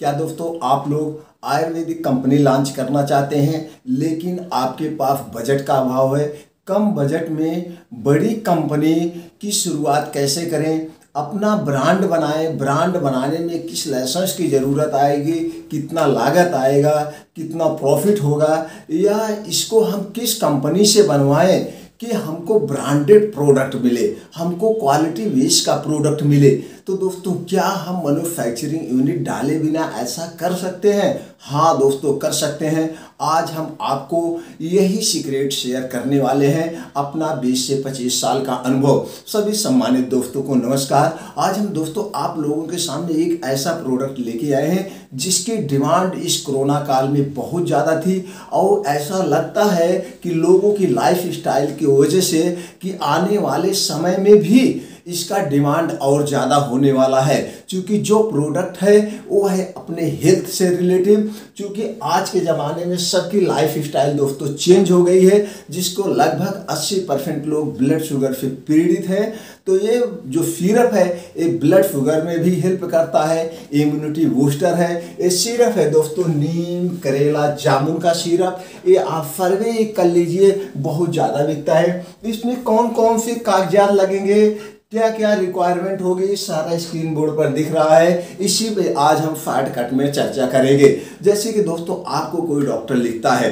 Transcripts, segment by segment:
क्या दोस्तों आप लोग आयुर्वेदिक कंपनी लॉन्च करना चाहते हैं लेकिन आपके पास बजट का अभाव है? कम बजट में बड़ी कंपनी की शुरुआत कैसे करें, अपना ब्रांड बनाएं, ब्रांड बनाने में किस लाइसेंस की ज़रूरत आएगी, कितना लागत आएगा, कितना प्रॉफिट होगा, या इसको हम किस कंपनी से बनवाएं कि हमको ब्रांडेड प्रोडक्ट मिले, हमको क्वालिटी बेस का प्रोडक्ट मिले। तो दोस्तों क्या हम मैन्युफैक्चरिंग यूनिट डाले बिना ऐसा कर सकते हैं? हाँ दोस्तों कर सकते हैं। आज हम आपको यही सीक्रेट शेयर करने वाले हैं, अपना 20 से 25 साल का अनुभव। सभी सम्मानित दोस्तों को नमस्कार। आज हम दोस्तों आप लोगों के सामने एक ऐसा प्रोडक्ट लेके आए हैं जिसकी डिमांड इस कोरोना काल में बहुत ज़्यादा थी और ऐसा लगता है कि लोगों की लाइफ स्टाइल की वजह से कि आने वाले समय में भी इसका डिमांड और ज़्यादा होने वाला है, क्योंकि जो प्रोडक्ट है वो है अपने हेल्थ से रिलेटिव। क्योंकि आज के ज़माने में सबकी लाइफ स्टाइल दोस्तों चेंज हो गई है, जिसको लगभग 80% लोग ब्लड शुगर से पीड़ित हैं। तो ये जो सिरप है ये ब्लड शुगर में भी हेल्प करता है, इम्यूनिटी बूस्टर है। ये सिरप है दोस्तों नीम करेला जामुन का सिरप। ये आप सर्वे कर लीजिए, बहुत ज़्यादा बिकता है। इसमें कौन कौन से कागजात लगेंगे, क्या क्या रिक्वायरमेंट होगी, सारा स्क्रीन बोर्ड पर दिख रहा है। इसी पे आज हम शॉर्टकट में चर्चा करेंगे। जैसे कि दोस्तों आपको कोई डॉक्टर लिखता है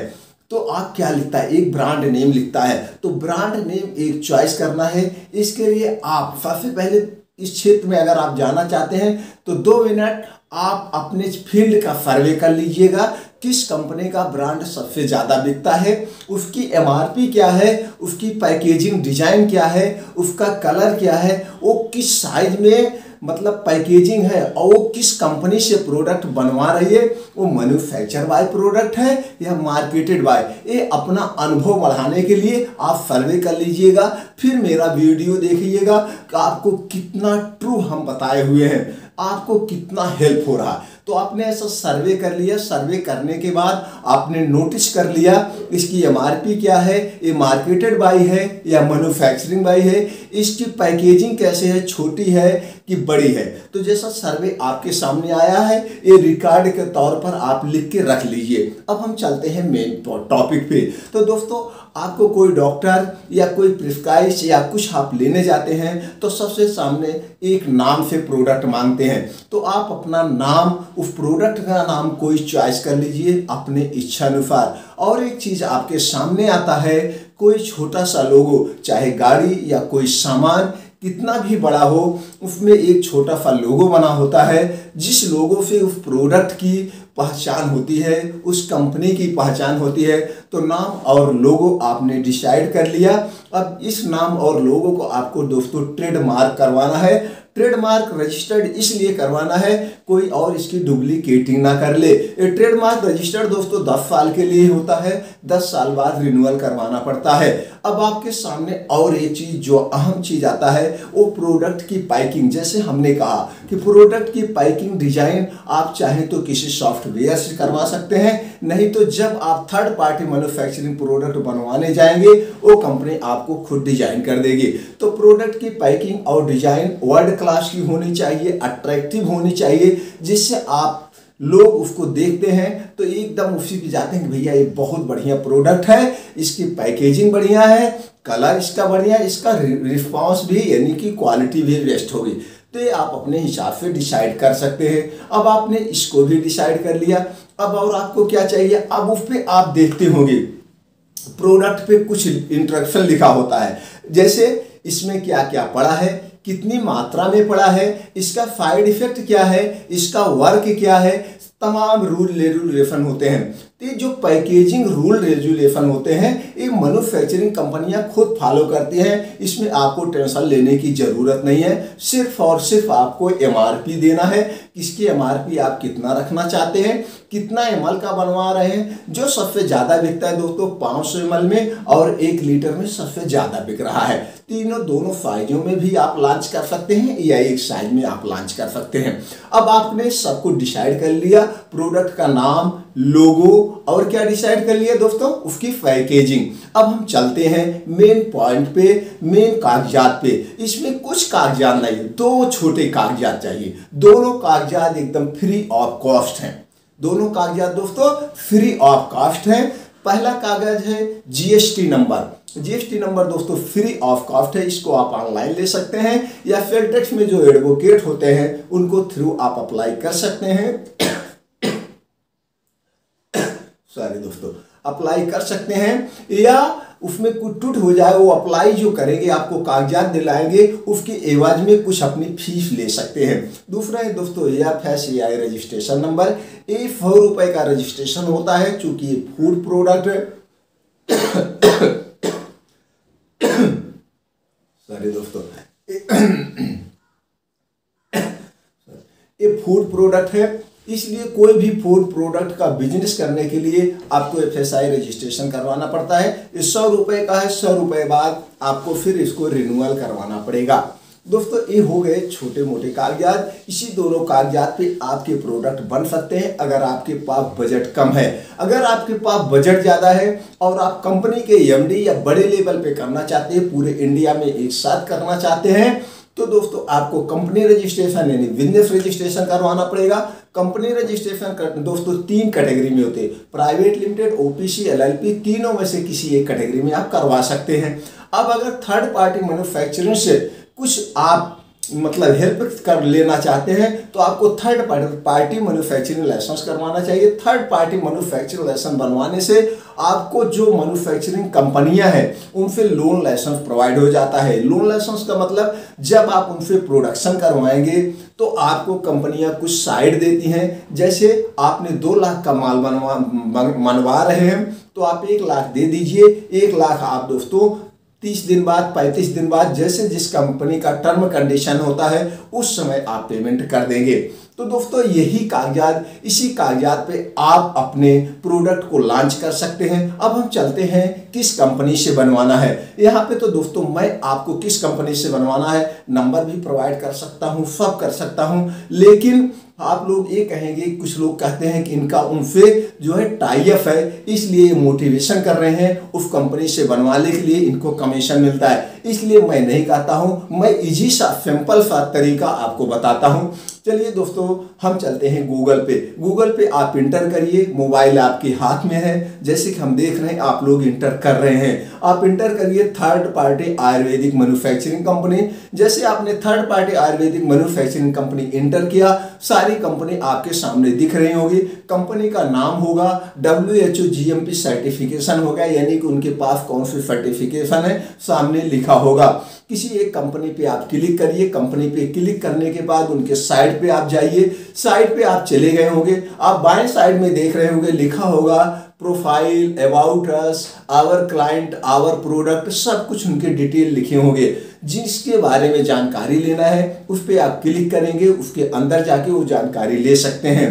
तो आप क्या लिखता है, एक ब्रांड नेम लिखता है, तो ब्रांड नेम एक चॉइस करना है। इसके लिए आप सबसे पहले इस क्षेत्र में अगर आप जाना चाहते हैं तो 2 मिनट आप अपने फील्ड का सर्वे कर लीजिएगा। किस कंपनी का ब्रांड सबसे ज़्यादा बिकता है, उसकी एमआरपी क्या है, उसकी पैकेजिंग डिजाइन क्या है, उसका कलर क्या है, वो किस साइज में मतलब पैकेजिंग है, और वो किस कंपनी से प्रोडक्ट बनवा रही है, वो मैन्युफैक्चर बाय प्रोडक्ट है या मार्केटेड बाय। ये अपना अनुभव बढ़ाने के लिए आप सर्वे कर लीजिएगा, फिर मेरा वीडियो देखिएगा कि आपको कितना ट्रू हम बताए हुए हैं, आपको कितना हेल्प हो रहा। तो आपने ऐसा सर्वे कर लिया, सर्वे करने के बाद आपने नोटिस कर लिया इसकी एमआरपी क्या है, ये मार्केटेड बाय है या मैन्युफैक्चरिंग बाय है, इसकी पैकेजिंग कैसे है, छोटी है कि बड़ी है। तो जैसा सर्वे आपके सामने आया है ये रिकॉर्ड के तौर पर आप लिख के रख लीजिए। अब हम चलते हैं मेन टॉपिक पे। तो दोस्तों आपको कोई डॉक्टर या कोई प्रिस्क्राइब या कुछ आप लेने जाते हैं तो सबसे सामने एक नाम से प्रोडक्ट मांगते हैं। तो आप अपना नाम, उस प्रोडक्ट का नाम कोई चॉइस कर लीजिए अपने इच्छा अनुसार। और एक चीज़ आपके सामने आता है, कोई छोटा सा लोगो, चाहे गाड़ी या कोई सामान कितना भी बड़ा हो, उसमें एक छोटा सा लोगो बना होता है, जिस लोगो से उस प्रोडक्ट की पहचान होती है, उस कंपनी की पहचान होती है। तो नाम और लोगो आपने डिसाइड कर लिया। अब इस नाम और लोगो को आपको दोस्तों ट्रेडमार्क करवाना है। ट्रेडमार्क रजिस्टर्ड इसलिए करवाना है कोई और इसकी डुप्लीकेटिंग ना कर ले। ये ट्रेडमार्क रजिस्टर्ड दोस्तों 10 साल के लिए होता है, 10 साल बाद रिन्यूअल करवाना पड़ता है। अब आपके सामने और एक चीज़ जो अहम चीज़ आता है वो प्रोडक्ट की पैकिंग। जैसे हमने कहा कि प्रोडक्ट की पैकिंग डिजाइन आप चाहें तो किसी सॉफ्टवेयर से करवा सकते हैं, नहीं तो जब आप थर्ड पार्टी मैन्युफैक्चरिंग प्रोडक्ट बनवाने जाएंगे वो कंपनी आपको खुद डिजाइन कर देगी। तो प्रोडक्ट की पैकिंग और डिजाइन वर्ल्ड क्लास की होनी चाहिए, अट्रैक्टिव होनी चाहिए, जिससे आप लोग उसको देखते हैं तो एकदम उसी पे जाते हैं कि भैया ये बहुत बढ़िया प्रोडक्ट है, इसकी पैकेजिंग बढ़िया है, कलर इसका बढ़िया है, इसका रिस्पांस भी यानी कि क्वालिटी भी बेस्ट होगी। तो ये आप अपने हिसाब से डिसाइड कर सकते हैं। अब आपने इसको भी डिसाइड कर लिया। अब और आपको क्या चाहिए, अब उस पर आप देखते होंगे प्रोडक्ट पे कुछ इंस्ट्रक्शन लिखा होता है, जैसे इसमें क्या क्या पड़ा है, कितनी मात्रा में पड़ा है, इसका साइड इफेक्ट क्या है, इसका वर्क क्या है, तमाम रूल रेगुलेशन होते हैं। तो ये जो पैकेजिंग रूल रेगुलेशन होते हैं ये मैन्युफैक्चरिंग कंपनियां खुद फॉलो करती हैं, इसमें आपको टेंशन लेने की ज़रूरत नहीं है। सिर्फ और सिर्फ आपको एमआरपी देना है, इसकी एमआरपी आप कितना रखना चाहते हैं, कितना एमएल का बनवा रहे हैं। जो सबसे ज़्यादा बिकता है दोस्तों 500 एमएल में और 1 लीटर में सबसे ज़्यादा बिक रहा है। दोनों साइजों में भी आप लॉन्च कर सकते हैं या एक साइज में आप लॉन्च कर सकते हैं। अब आपने सब कुछ डिसाइड कर लिया, प्रोडक्ट का नाम, लोगो और क्या डिसाइड कर लिया दोस्तों, उसकी पैकेजिंग। अब हम चलते हैं मेन पॉइंट पे, मेन कागजात पे। इसमें कुछ कुछ कागजात नहीं, 2 छोटे कागजात चाहिए। दोनों कागजात एकदम फ्री ऑफ कॉस्ट हैं। दोनों कागजात दोस्तों फ्री ऑफ कॉस्ट हैं। पहला कागज है जीएसटी नंबर। जीएसटी नंबर दोस्तों फ्री ऑफ कॉस्ट है, इसको आप ऑनलाइन ले सकते हैं या फिर टैक्स में जो एडवोकेट होते हैं उनको थ्रू आप अप्लाई कर सकते हैं। सॉरी दोस्तों, अप्लाई कर सकते हैं, या उसमें कुछ टूट हो जाए, वो अप्लाई जो करेंगे आपको कागजात दिलाएंगे, उसके एवज में कुछ अपनी फीस ले सकते हैं। दूसरा है दोस्तों FSCI रजिस्ट्रेशन नंबर। ये 100 रुपये का रजिस्ट्रेशन होता है, चूंकि ये फूड प्रोडक्ट है। सॉरी दोस्तों, ये फूड प्रोडक्ट है, इसलिए कोई भी फूड प्रोडक्ट का बिजनेस करने के लिए आपको FSI रजिस्ट्रेशन करवाना पड़ता है। ये 100 रुपये का है। 100 रुपये बाद आपको फिर इसको रिन्यूअल करवाना पड़ेगा। दोस्तों ये हो गए छोटे मोटे कागजात। इसी दोनों कागजात पे आपके प्रोडक्ट बन सकते हैं अगर आपके पास बजट कम है। अगर आपके पास बजट ज़्यादा है और आप कंपनी के MD या बड़े लेवल पे करना चाहते हैं, पूरे इंडिया में एक साथ करना चाहते हैं, तो दोस्तों आपको कंपनी रजिस्ट्रेशन यानी बिजनेस रजिस्ट्रेशन करवाना पड़ेगा। कंपनी रजिस्ट्रेशन दोस्तों 3 कैटेगरी में होते हैं, प्राइवेट लिमिटेड, OPC, LLP, तीनों में से किसी एक कैटेगरी में आप करवा सकते हैं। अब अगर थर्ड पार्टी मैन्युफैक्चरिंग से कुछ आप मतलब हेल्प कर लेना चाहते हैं तो आपको थर्ड पार्टी मैन्युफैक्चरिंग लाइसेंस करवाना चाहिए। थर्ड पार्टी मैन्युफैक्चरिंग लाइसेंस बनवाने से आपको जो मैन्युफैक्चरिंग कंपनियां हैं उनसे लोन लाइसेंस प्रोवाइड हो जाता है। लोन लाइसेंस का मतलब जब आप उनसे प्रोडक्शन करवाएंगे तो आपको कंपनियां कुछ साइड देती हैं। जैसे आपने 2 लाख का माल मनवा रहे हैं तो आप 1 लाख दे दीजिए। 1 लाख आप दोस्तों 30 दिन बाद, 35 दिन बाद, जैसे जिस कंपनी का टर्म कंडीशन होता है उस समय आप पेमेंट कर देंगे। तो दोस्तों यही कागजात, इसी कागजात पे आप अपने प्रोडक्ट को लॉन्च कर सकते हैं। अब हम चलते हैं किस कंपनी से बनवाना है। यहाँ पे तो दोस्तों मैं आपको किस कंपनी से बनवाना है नंबर भी प्रोवाइड कर सकता हूँ, सब कर सकता हूँ, लेकिन आप लोग ये कहेंगे, कुछ लोग कहते हैं कि इनका उनसे जो है टाई अप है, इसलिए मोटिवेशन कर रहे हैं उस कंपनी से बनवाने के लिए इनको कमीशन मिलता है। इसलिए मैं नहीं कहता हूं, मैं इजी सा सिंपल सा तरीका आपको बताता हूं। चलिए दोस्तों हम चलते हैं गूगल पे। गूगल पे आप इंटर करिए, मोबाइल आपके हाथ में है, जैसे कि हम देख रहे हैं आप लोग इंटर कर रहे हैं। आप इंटर करिए third party Ayurvedic manufacturing company. जैसे आपने third party Ayurvedic manufacturing company inter किया, सारी कंपनी आपके सामने दिख रही होगी। कंपनी का नाम होगा, WHO GMP सर्टिफिकेशन होगा, यानी कि उनके पास कौन सी सर्टिफिकेशन है सामने लिखा होगा। किसी एक कंपनी पे आप क्लिक करिए। कंपनी पे क्लिक करने के बाद उनके साइट पे आप जाइए। साइट पे आप चले गए होंगे, आप बाएं साइड में देख रहे होंगे लिखा होगा profile, about us, our client, our product, सब कुछ उनके डिटेल लिखे होंगे। जिसके बारे में जानकारी लेना है उस पर आप क्लिक करेंगे, उसके अंदर जाके वो जानकारी ले सकते हैं।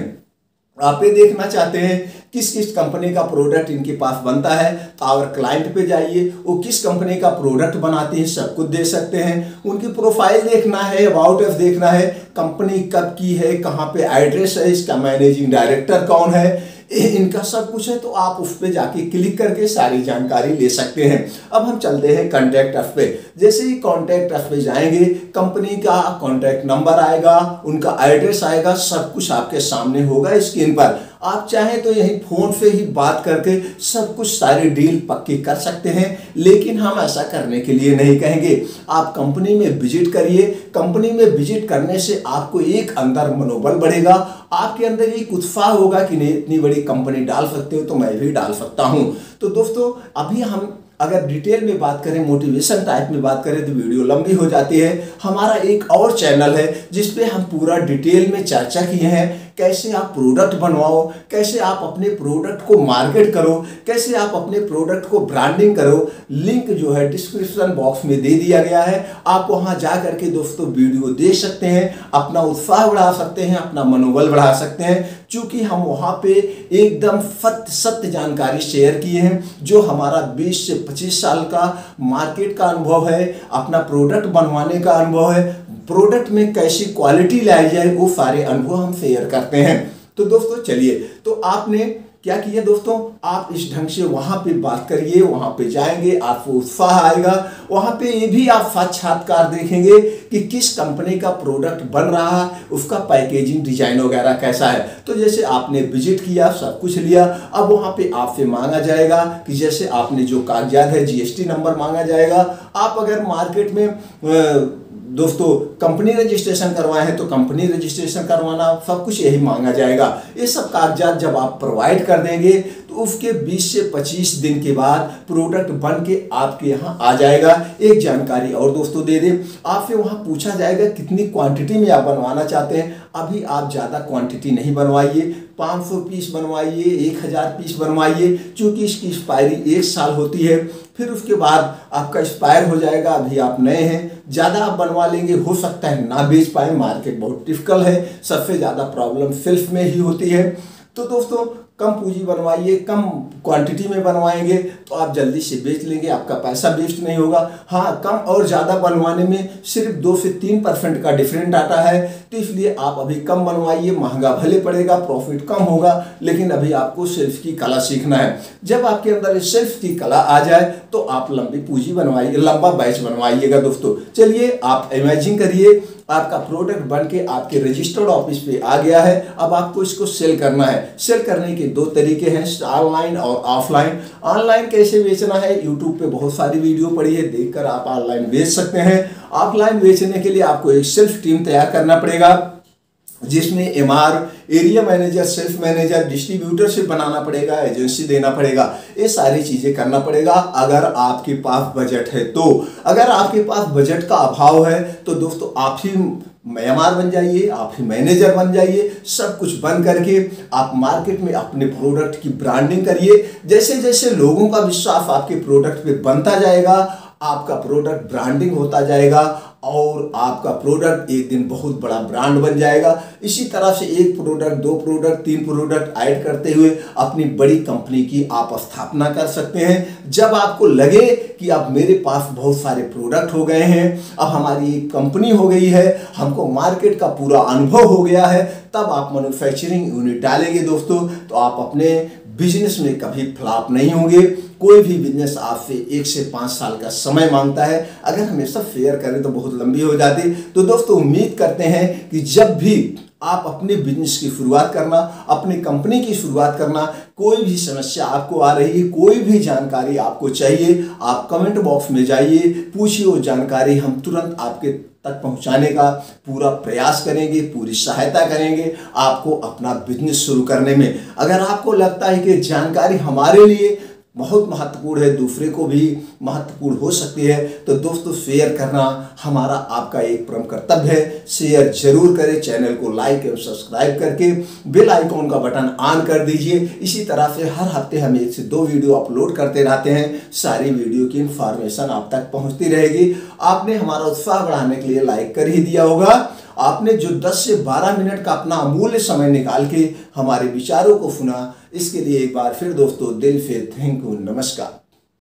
आप ये देखना चाहते हैं किस किस कंपनी का प्रोडक्ट इनके पास बनता है तो आवर क्लाइंट पे जाइए, वो किस कंपनी का प्रोडक्ट बनाती है सब कुछ देख सकते हैं। उनकी प्रोफाइल देखना है, अबाउट अस देखना है, कंपनी कब की है, कहाँ पे एड्रेस है, इसका मैनेजिंग डायरेक्टर कौन है, इनका सब कुछ है। तो आप उस पर जाके क्लिक करके सारी जानकारी ले सकते हैं। अब हम चलते हैं कॉन्टैक्ट अस पे। जैसे ही कॉन्टैक्ट अस पे जाएंगे, कंपनी का कॉन्टैक्ट नंबर आएगा, उनका एड्रेस आएगा, सब कुछ आपके सामने होगा स्क्रीन पर। आप चाहें तो यही फोन से ही बात करके सब कुछ सारी डील पक्की कर सकते हैं, लेकिन हम ऐसा करने के लिए नहीं कहेंगे। आप कंपनी में विजिट करिए। कंपनी में विजिट करने से आपको एक अंदर मनोबल बढ़ेगा, आपके अंदर एक उत्साह होगा कि नहीं इतनी बड़ी कंपनी डाल सकते हो तो मैं भी डाल सकता हूं। तो दोस्तों अभी हम अगर डिटेल में बात करें, मोटिवेशन टाइप में बात करें तो वीडियो लंबी हो जाती है। हमारा एक और चैनल है जिसपे हम पूरा डिटेल में चर्चा किए हैं, कैसे आप प्रोडक्ट बनवाओ, कैसे आप अपने प्रोडक्ट को मार्केट करो, कैसे आप अपने प्रोडक्ट को ब्रांडिंग करो। लिंक जो है डिस्क्रिप्शन बॉक्स में दे दिया गया है, आप वहां जा करके दोस्तों वीडियो देख सकते हैं, अपना उत्साह बढ़ा सकते हैं, अपना मनोबल बढ़ा सकते हैं। चूंकि हम वहां पे एकदम सत्य जानकारी शेयर किए हैं, जो हमारा 20 से 25 साल का मार्केट का अनुभव है, अपना प्रोडक्ट बनवाने का अनुभव है, प्रोडक्ट में कैसी क्वालिटी लाई जाए, वो सारे अनुभव हम शेयर करते हैं। तो दोस्तों चलिए, तो आपने क्या किया दोस्तों, आप इस ढंग से वहां पे बात करिए, वहां पे जाएंगे, आपको उत्साह आएगा। वहां पे ये भी आप साक्षात्कार देखेंगे कि किस कंपनी का प्रोडक्ट बन रहा है, उसका पैकेजिंग डिजाइन वगैरह कैसा है। तो जैसे आपने विजिट किया, सब कुछ लिया, अब वहां पे आपसे मांगा जाएगा कि जैसे आपने जो कागजात है, जीएसटी नंबर मांगा जाएगा। आप अगर मार्केट में दोस्तों कंपनी रजिस्ट्रेशन करवाए हैं तो कंपनी रजिस्ट्रेशन करवाना, सब कुछ यही मांगा जाएगा। ये सब कागजात जब आप प्रोवाइड कर देंगे तो उसके 20 से 25 दिन के बाद प्रोडक्ट बन के आपके यहाँ आ जाएगा। एक जानकारी और दोस्तों दे दें, आपसे वहाँ पूछा जाएगा कितनी क्वांटिटी में आप बनवाना चाहते हैं। अभी आप ज़्यादा क्वांटिटी नहीं बनवाइए, 500 पीस बनवाइए, 1000 पीस बनवाइए, क्योंकि इसकी एक्सपायरी 1 साल होती है। फिर उसके बाद आपका एक्सपायर हो जाएगा। अभी आप नए हैं, ज़्यादा आप बनवा लेंगे, हो सकता है ना बेच पाए, मार्केट बहुत डिफिकल्ट है। सबसे ज़्यादा प्रॉब्लम सेल्फ में ही होती है। तो दोस्तों कम पूंजी बनवाइए, कम क्वांटिटी में बनवाएंगे तो आप जल्दी से बेच लेंगे, आपका पैसा वेस्ट नहीं होगा। हाँ, कम और ज़्यादा बनवाने में सिर्फ 2 से 3% का डिफरेंट आता है, तो इसलिए आप अभी कम बनवाइए। महंगा भले पड़ेगा, प्रॉफिट कम होगा, लेकिन अभी आपको सेल्फ की कला सीखना है। जब आपके अंदर सेल्फ की कला आ जाए तो आप लंबी पूंजी बनवाइए, लंबा बैच बनवाइएगा। दोस्तों चलिए आप इमेजिन करिए, आपका प्रोडक्ट बन के आपके रजिस्टर्ड ऑफिस पे आ गया है। अब आपको इसको सेल करना है। सेल करने के 2 तरीके हैं, ऑनलाइन और ऑफलाइन। ऑनलाइन कैसे बेचना है, यूट्यूब पे बहुत सारी वीडियो पड़ी है, देखकर आप ऑनलाइन बेच सकते हैं। ऑफलाइन बेचने के लिए आपको एक सेल्फ टीम तैयार करना पड़ेगा, जिसमें MR, area manager, self manager, distributorship बनाना पड़ेगा, एजेंसी देना पड़ेगा। ये सारी चीज़ें करना पड़ेगा अगर आपके पास बजट है तो। अगर आपके पास बजट का अभाव है तो दोस्तों आप ही एमआर बन जाइए, आप ही मैनेजर बन जाइए। सब कुछ बन करके आप मार्केट में अपने प्रोडक्ट की ब्रांडिंग करिए। जैसे जैसे लोगों का विश्वास आपके प्रोडक्ट पे बनता जाएगा, आपका प्रोडक्ट ब्रांडिंग होता जाएगा और आपका प्रोडक्ट एक दिन बहुत बड़ा ब्रांड बन जाएगा। इसी तरह से 1 प्रोडक्ट, 2 प्रोडक्ट, 3 प्रोडक्ट ऐड करते हुए अपनी बड़ी कंपनी की आप स्थापना कर सकते हैं। जब आपको लगे कि अब मेरे पास बहुत सारे प्रोडक्ट हो गए हैं, अब हमारी एक कंपनी हो गई है, हमको मार्केट का पूरा अनुभव हो गया है, तब आप मैन्युफैक्चरिंग यूनिट डालेंगे दोस्तों, तो आप अपने बिजनेस में कभी फ्लॉप नहीं होंगे। कोई भी बिजनेस आपसे 1 से 5 साल का समय मांगता है, अगर हमेशा फेयर करें तो बहुत लंबी हो जाती। तो दोस्तों उम्मीद करते हैं कि जब भी आप अपने बिजनेस की शुरुआत करना, अपनी कंपनी की शुरुआत करना, कोई भी समस्या आपको आ रही है, कोई भी जानकारी आपको चाहिए, आप कमेंट बॉक्स में जाइए, पूछिए, वो जानकारी हम तुरंत आपके तक पहुंचाने का पूरा प्रयास करेंगे, पूरी सहायता करेंगे आपको अपना बिजनेस शुरू करने में। अगर आपको लगता है कि जानकारी हमारे लिए बहुत महत्वपूर्ण है, दूसरे को भी महत्वपूर्ण हो सकती है, तो दोस्तों शेयर करना हमारा आपका एक परम कर्तव्य है। शेयर जरूर करें, चैनल को लाइक एवं सब्सक्राइब करके बेल आइकॉन का बटन ऑन कर दीजिए। इसी तरह से हर हफ्ते हम 1 से 2 वीडियो अपलोड करते रहते हैं। सारी वीडियो की इन्फॉर्मेशन आप तक पहुंचती रहेगी। आपने हमारा उत्साह बढ़ाने के लिए लाइक कर ही दिया होगा। आपने जो 10 से 12 मिनट का अपना अमूल्य समय निकाल के हमारे विचारों को सुना, इसके लिए एक बार फिर दोस्तों दिल से थैंक यू, नमस्कार।